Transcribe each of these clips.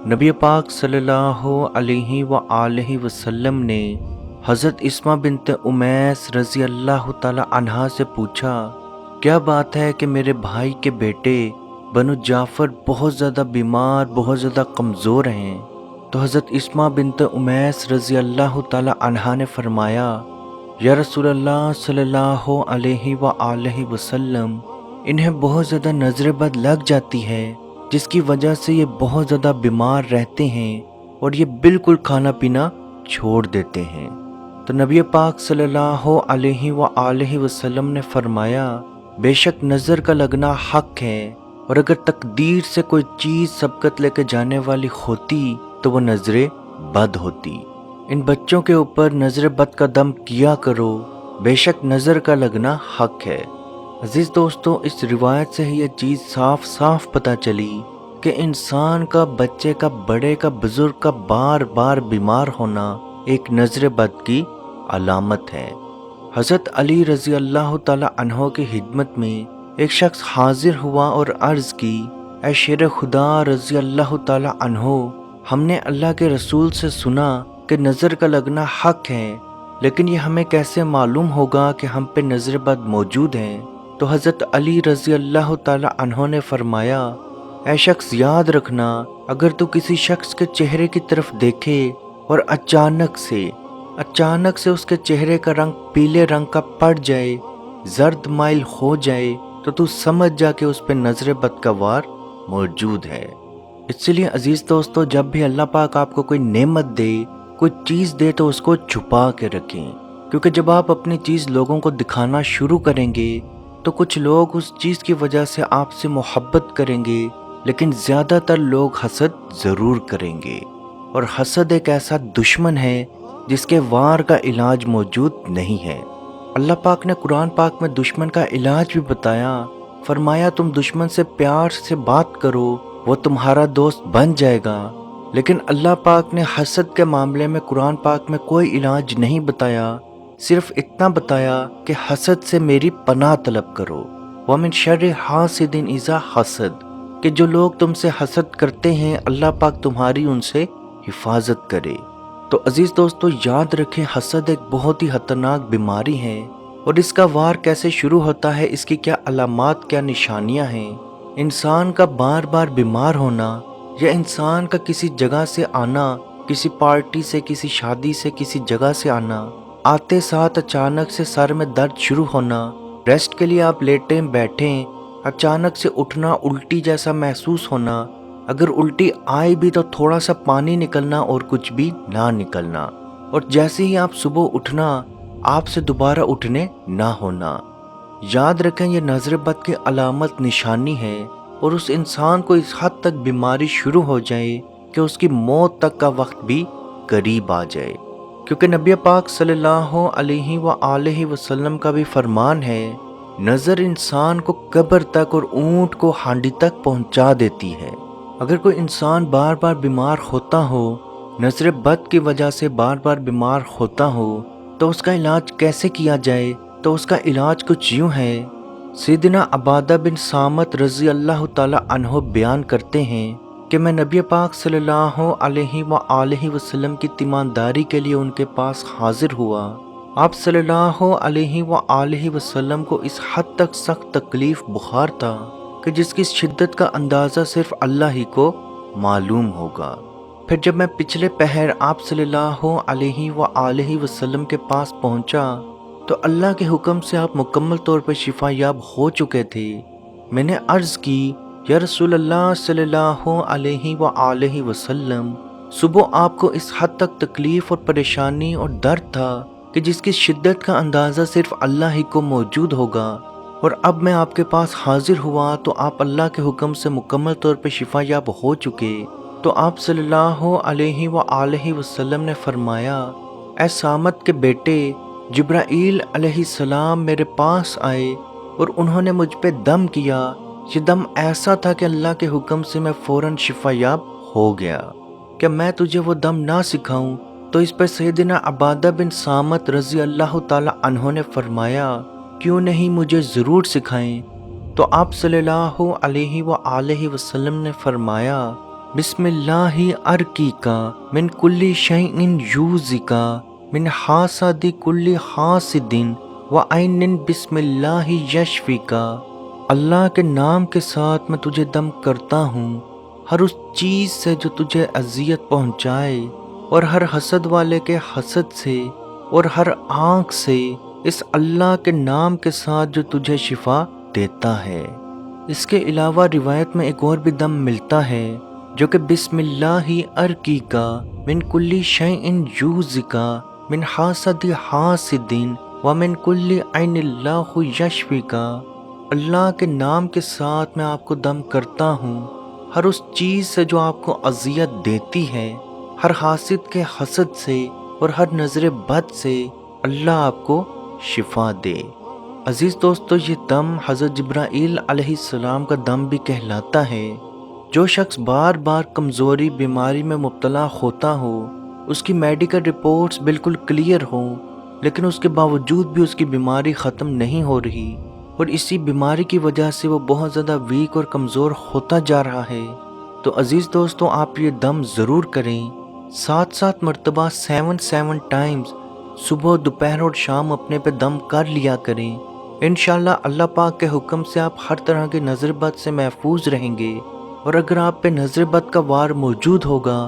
نبی پاک صلی اللہ علیہ وآلہ وسلم نے حضرت اسماء بنت امیس رضی اللہ تعالی عنہا سے پوچھا، کیا بات ہے کہ میرے بھائی کے بیٹے بنو جعفر بہت زیادہ بیمار، بہت زیادہ کمزور ہیں؟ تو حضرت اسماء بنت امیس رضی اللہ تعالی عنہا نے فرمایا، یا رسول اللہ صلی اللہ علیہ وآلہ وسلم، انہیں بہت زیادہ نظر بد لگ جاتی ہے، جس کی وجہ سے یہ بہت زیادہ بیمار رہتے ہیں اور یہ بالکل کھانا پینا چھوڑ دیتے ہیں۔ تو نبی پاک صلی اللہ علیہ وآلہ وسلم نے فرمایا، بے شک نظر کا لگنا حق ہے، اور اگر تقدیر سے کوئی چیز سبقت لے کے جانے والی ہوتی تو وہ نظر بد ہوتی۔ ان بچوں کے اوپر نظر بد کا دم کیا کرو، بے شک نظر کا لگنا حق ہے۔ عزیز دوستو، اس روایت سے ہی یہ چیز صاف صاف پتہ چلی کہ انسان کا، بچے کا، بڑے کا، بزرگ کا بار بار بیمار ہونا ایک نظر بد کی علامت ہے۔ حضرت علی رضی اللہ تعالی عنہ کی خدمت میں ایک شخص حاضر ہوا اور عرض کی، اے شیر خدا رضی اللہ تعالی عنہ، ہم نے اللہ کے رسول سے سنا کہ نظر کا لگنا حق ہے، لیکن یہ ہمیں کیسے معلوم ہوگا کہ ہم پہ نظر بد موجود ہیں؟ تو حضرت علی رضی اللہ تعالی عنہ نے فرمایا، اے شخص یاد رکھنا، اگر تو کسی شخص کے چہرے کی طرف دیکھے اور اچانک سے اس کے چہرے کا رنگ پیلے رنگ کا پڑ جائے، زرد مائل ہو جائے، تو سمجھ جا کہ اس پہ نظر بد کا وار موجود ہے۔ اس لیے عزیز دوستو، جب بھی اللہ پاک آپ کو کوئی نعمت دے، کوئی چیز دے، تو اس کو چھپا کے رکھیں، کیونکہ جب آپ اپنی چیز لوگوں کو دکھانا شروع کریں گے تو کچھ لوگ اس چیز کی وجہ سے آپ سے محبت کریں گے، لیکن زیادہ تر لوگ حسد ضرور کریں گے، اور حسد ایک ایسا دشمن ہے جس کے وار کا علاج موجود نہیں ہے۔ اللہ پاک نے قرآن پاک میں دشمن کا علاج بھی بتایا، فرمایا تم دشمن سے پیار سے بات کرو، وہ تمہارا دوست بن جائے گا۔ لیکن اللہ پاک نے حسد کے معاملے میں قرآن پاک میں کوئی علاج نہیں بتایا، صرف اتنا بتایا کہ حسد سے میری پناہ طلب کرو، وَمِن شَرِّ حَاسِدٍ إِذَا حَسَد، کہ جو لوگ تم سے حسد کرتے ہیں اللہ پاک تمہاری ان سے حفاظت کرے۔ تو عزیز دوستو، یاد رکھیں، حسد ایک بہت ہی خطرناک بیماری ہے، اور اس کا وار کیسے شروع ہوتا ہے، اس کی کیا علامات، کیا نشانیاں ہیں۔ انسان کا بار بار بیمار ہونا، یا انسان کا کسی جگہ سے آنا، کسی پارٹی سے، کسی شادی سے، کسی جگہ سے آنا، آتے ساتھ اچانک سے سر میں درد شروع ہونا، ریسٹ کے لیے آپ لیٹیں بیٹھیں، اچانک سے اٹھنا، الٹی جیسا محسوس ہونا، اگر الٹی آئے بھی تو تھوڑا سا پانی نکلنا اور کچھ بھی نہ نکلنا، اور جیسے ہی آپ صبح اٹھنا آپ سے دوبارہ اٹھنے نہ ہونا۔ یاد رکھیں، یہ نظر بد کی علامت، نشانی ہے، اور اس انسان کو اس حد تک بیماری شروع ہو جائے کہ اس کی موت تک کا وقت بھی قریب آ جائے، کیونکہ نبی پاک صلی اللہ علیہ وآلہ وسلم کا بھی فرمان ہے، نظر انسان کو قبر تک اور اونٹ کو ہانڈی تک پہنچا دیتی ہے۔ اگر کوئی انسان بار بار بیمار ہوتا ہو، نظر بد کی وجہ سے بار بار بیمار ہوتا ہو، تو اس کا علاج کیسے کیا جائے؟ تو اس کا علاج کچھ یوں ہے۔ سیدنا عبادہ بن صامت رضی اللہ تعالی عنہ بیان کرتے ہیں کہ میں نبی پاک صلی اللہ علیہ وآلہ وسلم کی تیمارداری کے لیے ان کے پاس حاضر ہوا۔ آپ صلی اللہ علیہ وآلہ وسلم کو اس حد تک سخت تکلیف بخار تھا کہ جس کی شدت کا اندازہ صرف اللہ ہی کو معلوم ہوگا۔ پھر جب میں پچھلے پہر آپ صلی اللہ علیہ وآلہ وسلم کے پاس پہنچا تو اللہ کے حکم سے آپ مکمل طور پر شفا یاب ہو چکے تھے۔ میں نے عرض کی، یا رسول اللہ صلی اللہ علیہ وآلہ وسلم، صبح آپ کو اس حد تک تکلیف اور پریشانی اور درد تھا کہ جس کی شدت کا اندازہ صرف اللہ ہی کو موجود ہوگا، اور اب میں آپ کے پاس حاضر ہوا تو آپ اللہ کے حکم سے مکمل طور پہ شفا یاب ہو چکے۔ تو آپ صلی اللہ علیہ وآلہ وسلم نے فرمایا، اے صامت کے بیٹے، جبرائیل علیہ السلام میرے پاس آئے اور انہوں نے مجھ پہ دم کیا، یہ دم ایسا تھا کہ اللہ کے حکم سے میں فوراً شفا یاب ہو گیا۔ کہ میں تجھے وہ دم نہ سکھاؤں؟ تو اس پر سیدنا عبادہ بن صامت رضی اللہ تعالی عنہ نے فرمایا، کیوں نہیں، مجھے ضرور سکھائیں۔ تو آپ صلی اللہ علیہ وآلہ وسلم نے فرمایا، بسم اللہ ارقیکا من کل شیء یوزکا من حاسد کل حاسد وعین بسم اللہ یشفیکا۔ اللہ کے نام کے ساتھ میں تجھے دم کرتا ہوں ہر اس چیز سے جو تجھے اذیت پہنچائے، اور ہر حسد والے کے حسد سے، اور ہر آنکھ سے، اس اللہ کے نام کے ساتھ جو تجھے شفا دیتا ہے۔ اس کے علاوہ روایت میں ایک اور بھی دم ملتا ہے جو کہ بسم اللہ ارقیکا من کل شیء یوزکا من حاسد حاسد ومن کل عین اللہ یشفیکا۔ اللہ کے نام کے ساتھ میں آپ کو دم کرتا ہوں ہر اس چیز سے جو آپ کو اذیت دیتی ہے، ہر حاسد کے حسد سے اور ہر نظر بد سے، اللہ آپ کو شفا دے۔ عزیز دوستو، یہ دم حضرت جبرائیل علیہ السلام کا دم بھی کہلاتا ہے۔ جو شخص بار بار کمزوری بیماری میں مبتلا ہوتا ہو، اس کی میڈیکل رپورٹس بالکل کلیئر ہوں، لیکن اس کے باوجود بھی اس کی بیماری ختم نہیں ہو رہی، اور اسی بیماری کی وجہ سے وہ بہت زیادہ ویک اور کمزور ہوتا جا رہا ہے، تو عزیز دوستو آپ یہ دم ضرور کریں۔ 7 مرتبہ 7 ٹائمز صبح، دوپہر اور شام اپنے پہ دم کر لیا کریں۔ انشاءاللہ اللہ پاک کے حکم سے آپ ہر طرح کے نظر بد سے محفوظ رہیں گے، اور اگر آپ پہ نظر بد کا وار موجود ہوگا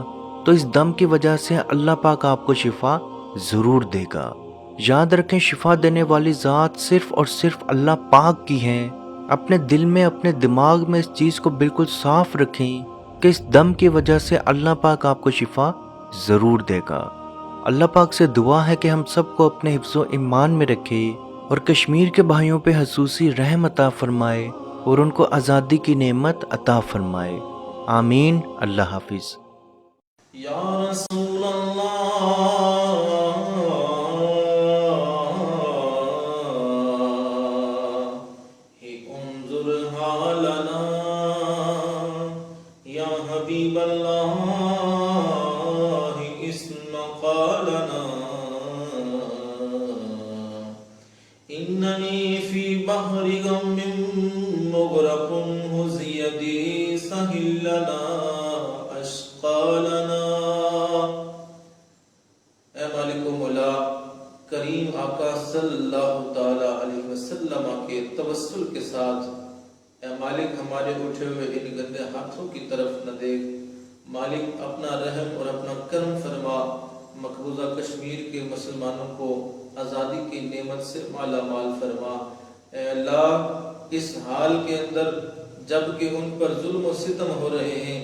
تو اس دم کی وجہ سے اللہ پاک آپ کو شفا ضرور دے گا۔ یاد رکھیں، شفا دینے والی ذات صرف اور صرف اللہ پاک کی ہے۔ اپنے دل میں، اپنے دماغ میں اس چیز کو بالکل صاف رکھیں کہ اس دم کی وجہ سے اللہ پاک آپ کو شفا ضرور دے گا۔ اللہ پاک سے دعا ہے کہ ہم سب کو اپنے حفظ و ایمان میں رکھے، اور کشمیر کے بھائیوں پہ خصوصی رحم عطا فرمائے، اور ان کو آزادی کی نعمت عطا فرمائے۔ آمین۔ اللہ حافظ۔ یا رسول اللہ انظر حالنا، یا حبیب اللہ اسمع قالنا، اننی فی بحر غم مغرق ہز یدی سہل لنا اشقالنا۔ اے مالک و مولا کریم آقا صلی اللہ تعالی علیہ وسلم کے توسل کے ساتھ، اے مالک ہمارے اٹھے ہوئے ان گندے ہاتھوں کی طرف نہ دیکھ، مالک اپنا رحم اور اپنا کرم فرما، مقبوضہ کشمیر کے مسلمانوں کو آزادی کی نعمت سے مالا مال فرما۔ اے اللہ، اس حال کے اندر جب کہ ان پر ظلم و ستم ہو رہے ہیں،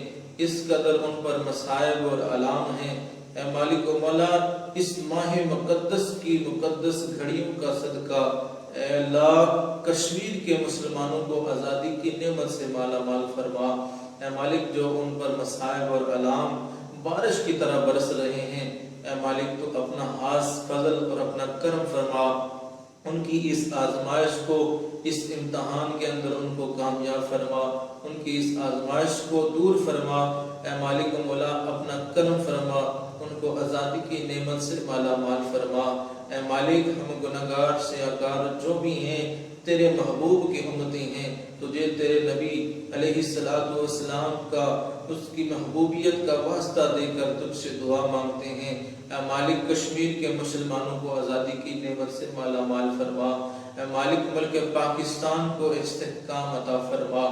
اس قدر ان پر مصائب اور آلام ہیں، اے مالک و مولا اس ماہ مقدس کی مقدس گھڑیوں کا صدقہ، اے اللہ کشمیر کے مسلمانوں کو آزادی کی نعمت سے مالا مال فرما۔ اے مالک جو ان پر مصائب اور آلام بارش کی طرح برس رہے ہیں، اے مالک تو اپنا خاص فضل اور اپنا کرم فرما، ان کی اس آزمائش کو، اس امتحان کے اندر ان کو کامیاب فرما، ان کی اس آزمائش کو دور فرما۔ اے مالک و مولا اپنا کرم فرما، ان کو آزادی کی نعمت سے مالا مال فرما۔ اے مالک ہم گناہگار سیاہکار جو بھی ہیں، تیرے محبوب کی امتی ہیں، تجھے تیرے نبی علیہ السلام کا، اس کی محبوبیت کا واسطہ دے کر تجھ سے دعا مانگتے ہیں۔ اے مالک کشمیر کے مسلمانوں کو آزادی کی نعمت سے مالا مال فرما۔ اے مالک ملک پاکستان کو استحکام عطا فرما،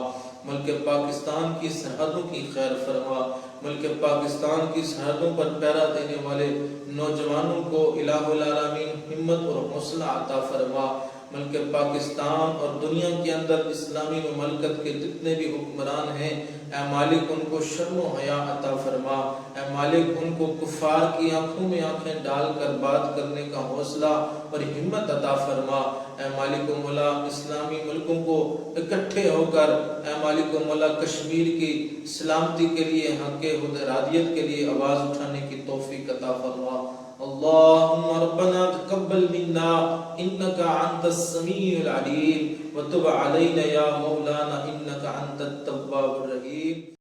ملک پاکستان کی سرحدوں کی خیر فرما، ملک پاکستان کی سرحدوں پر پہرا دینے والے نوجوانوں کو الہ العالمین ہمت اور حوصلہ عطا فرما۔ ملک پاکستان اور دنیا کے اندر اسلامی مملکت کے جتنے بھی حکمران ہیں، اے مالک ان کو شرم و حیا عطا فرما۔ اے مالک ان کو کفار کی آنکھوں میں آنکھیں ڈال کر بات کرنے کا حوصلہ اور ہمت عطا فرما۔ اے مالک و مولا اسلامی ملکوں کو اکٹھے ہو کر، اے مالک و مولا کشمیر کی سلامتی کے لیے، حق حدرادیت کے لیے آواز اٹھانے کی توفیق عطا فرما۔ اللہم ربنا تقبل منا انکا انت السمیع العلیم وتب علینا یا مولانا انکا انت التواب الرحیم۔